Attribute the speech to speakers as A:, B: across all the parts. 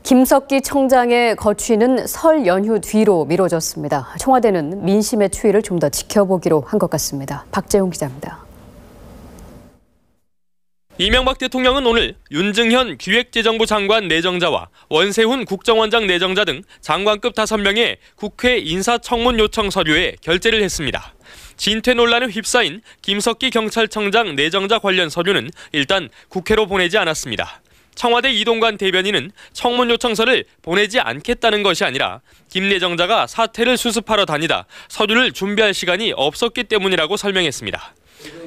A: 김석기 청장의 거취는 설 연휴 뒤로 미뤄졌습니다. 청와대는 민심의 추이를 좀 더 지켜보기로 한 것 같습니다. 박재훈 기자입니다.
B: 이명박 대통령은 오늘 윤증현 기획재정부 장관 내정자와 원세훈 국정원장 내정자 등 장관급 5명의 국회 인사청문 요청 서류에 결재를 했습니다. 진퇴 논란에 휩싸인 김석기 경찰청장 내정자 관련 서류는 일단 국회로 보내지 않았습니다. 청와대 이동관 대변인은 청문 요청서를 보내지 않겠다는 것이 아니라 김 내정자가 사퇴를 수습하러 다니다 서류를 준비할 시간이 없었기 때문이라고 설명했습니다.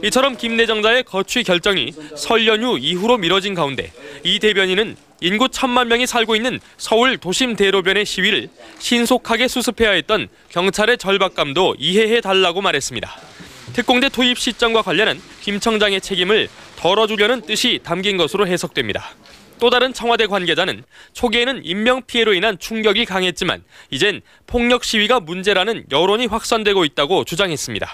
B: 이처럼 김 내정자의 거취 결정이 설 연휴 이후로 미뤄진 가운데 이 대변인은 인구 1,000만 명이 살고 있는 서울 도심 대로변의 시위를 신속하게 수습해야 했던 경찰의 절박감도 이해해달라고 말했습니다. 특공대 투입 시점과 관련한 김 청장의 책임을 덜어주려는 뜻이 담긴 것으로 해석됩니다. 또 다른 청와대 관계자는 초기에는 인명피해로 인한 충격이 강했지만 이젠 폭력 시위가 문제라는 여론이 확산되고 있다고 주장했습니다.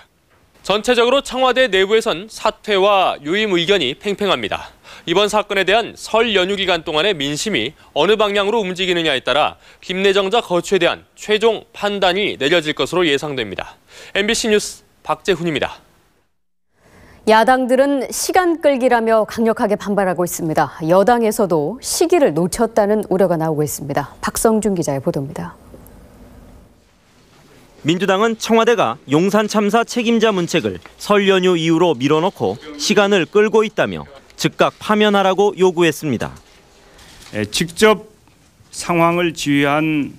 B: 전체적으로 청와대 내부에선 사퇴와 유임 의견이 팽팽합니다. 이번 사건에 대한 설 연휴 기간 동안의 민심이 어느 방향으로 움직이느냐에 따라 김 내정자 거취에 대한 최종 판단이 내려질 것으로 예상됩니다. MBC 뉴스 박재훈입니다.
A: 야당들은 시간 끌기라며 강력하게 반발하고 있습니다. 여당에서도 시기를 놓쳤다는 우려가 나오고 있습니다. 박성준 기자의 보도입니다.
C: 민주당은 청와대가 용산 참사 책임자 문책을 설 연휴 이후로 밀어넣고 시간을 끌고 있다며 즉각 파면하라고 요구했습니다.
D: 직접 상황을 지휘한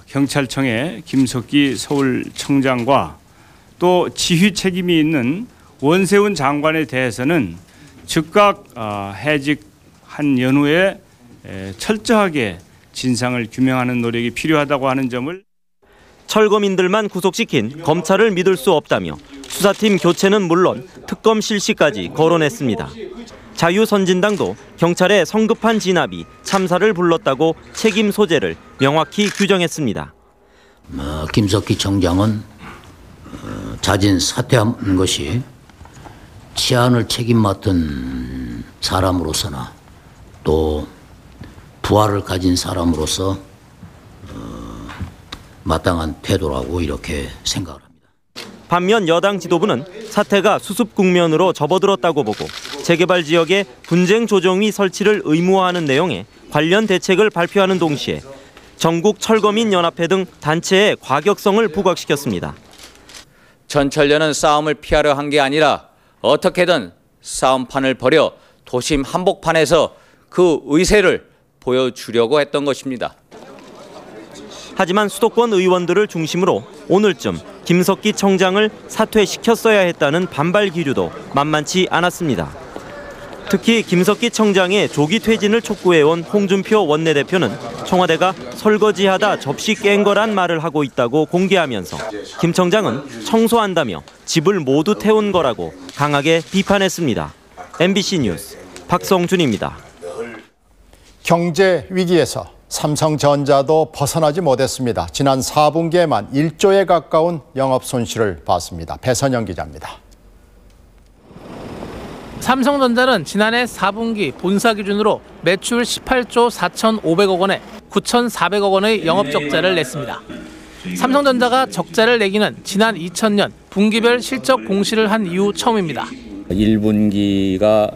D: 경찰청의 김석기 서울청장과 또 지휘 책임이 있는 원세훈 장관에 대해서는 즉각 해직한 연후에 철저하게 진상을 규명하는 노력이 필요하다고 하는 점을
C: 철거민들만 구속시킨 검찰을 믿을 수 없다며 수사팀 교체는 물론 특검 실시까지 거론했습니다. 자유선진당도 경찰의 성급한 진압이 참사를 불렀다고 책임 소재를 명확히 규정했습니다.
E: 김석기 청장은 자진 사퇴한 것이 치안을 책임 맡은 사람으로서나 또 부하를 가진 사람으로서 마땅한 태도라고 이렇게 생각을 합니다.
C: 반면 여당 지도부는 사태가 수습 국면으로 접어들었다고 보고 재개발 지역에 분쟁 조정위 설치를 의무화하는 내용의 관련 대책을 발표하는 동시에 전국 철거민 연합회 등 단체의 과격성을 부각시켰습니다.
F: 전철련은 싸움을 피하려 한 게 아니라 어떻게든 싸움판을 벌여 도심 한복판에서 그 의세를 보여주려고 했던 것입니다.
C: 하지만 수도권 의원들을 중심으로 오늘쯤 김석기 청장을 사퇴시켰어야 했다는 반발 기류도 만만치 않았습니다. 특히 김석기 청장의 조기 퇴진을 촉구해온 홍준표 원내대표는 청와대가 설거지하다 접시 깬 거란 말을 하고 있다고 공개하면서 김 청장은 청소한다며 집을 모두 태운 거라고 강하게 비판했습니다. MBC 뉴스 박성준입니다.
G: 경제 위기에서 삼성전자도 벗어나지 못했습니다. 지난 4분기에만 1조에 가까운 영업 손실을 봤습니다. 배선영 기자입니다.
H: 삼성전자는 지난해 4분기 본사 기준으로 매출 18조 4,500억 원에 9,400억 원의 영업 적자를 냈습니다. 삼성전자가 적자를 내기는 지난 2000년 분기별 실적 공시를 한 이후 처음입니다.
I: 1분기가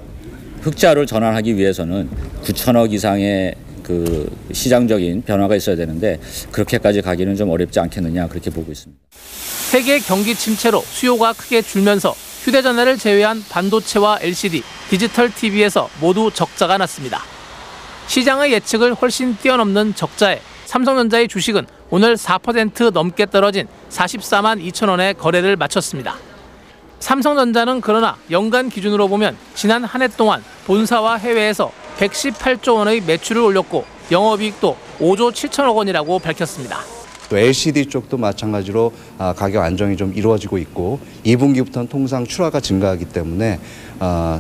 I: 흑자를 전환하기 위해서는 9천억 이상의 그 시장적인 변화가 있어야 되는데 그렇게까지 가기는 좀 어렵지 않겠느냐 그렇게 보고 있습니다.
H: 세계 경기 침체로 수요가 크게 줄면서 휴대전화를 제외한 반도체와 LCD, 디지털 TV에서 모두 적자가 났습니다. 시장의 예측을 훨씬 뛰어넘는 적자에 삼성전자의 주식은 오늘 4% 넘게 떨어진 44만 2천 원에 거래를 마쳤습니다. 삼성전자는 그러나 연간 기준으로 보면 지난 한 해 동안 본사와 해외에서 118조 원의 매출을 올렸고 영업이익도 5조 7천억 원이라고 밝혔습니다.
J: 또 LCD 쪽도 마찬가지로 가격 안정이 좀 이루어지고 있고 2분기부터는 통상 출하가 증가하기 때문에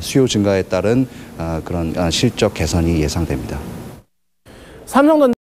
J: 수요 증가에 따른 그런 실적 개선이 예상됩니다.
H: 삼성전자